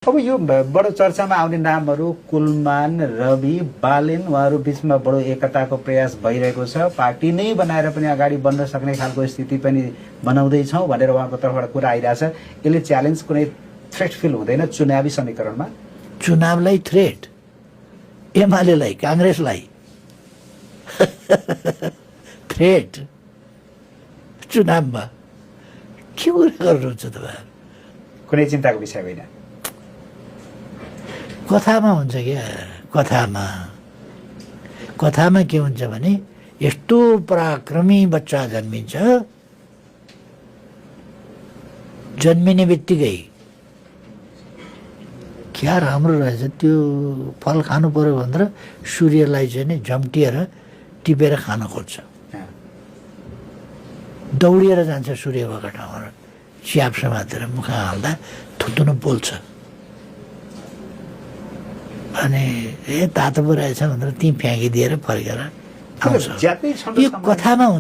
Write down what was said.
अब यो बडो चर्चामा आउने नामहरू कुलमान, रवि, बालेन उहाँहरू बीचमा बडो एकताको प्रयास भइरहेको छ। पार्टी नै बनाएर पनि अगाडि बढ्न सक्ने खालको स्थिति पनि बनाउँदैछौँ भनेर उहाँको तर्फबाट कुरा आइरहेछ। यसले च्यालेन्ज कुनै थ्रेट फिल हुँदैन चुनावी समीकरणमा? चुनावलाई थ्रेट, एमालेलाई, काङ्ग्रेसलाई थ्रेट चुनावमा के कुरा गर्नुहुन्छ तपाईँ? कुनै चिन्ताको विषय होइन। कथामा हुन्छ क्या, कथामा के हुन्छ भने यस्तो पराक्रमी बच्चा जन्मिन्छ, जन्मिने बित्तिकै क्या राम्रो रहेछ त्यो फल खानु पर्यो भनेर सूर्यलाई चाहिँ नि झम्टिएर टिपेर खान खोज्छ, दौडिएर जान्छ सूर्यको ठाउँमा, च्याप समातेर मुख हाल्दा थुतुनु पोल्छ अनि तातो पो रहेछ भनेर ती फ्याँकिदिएर फर्केर आउँछ। यो कथामा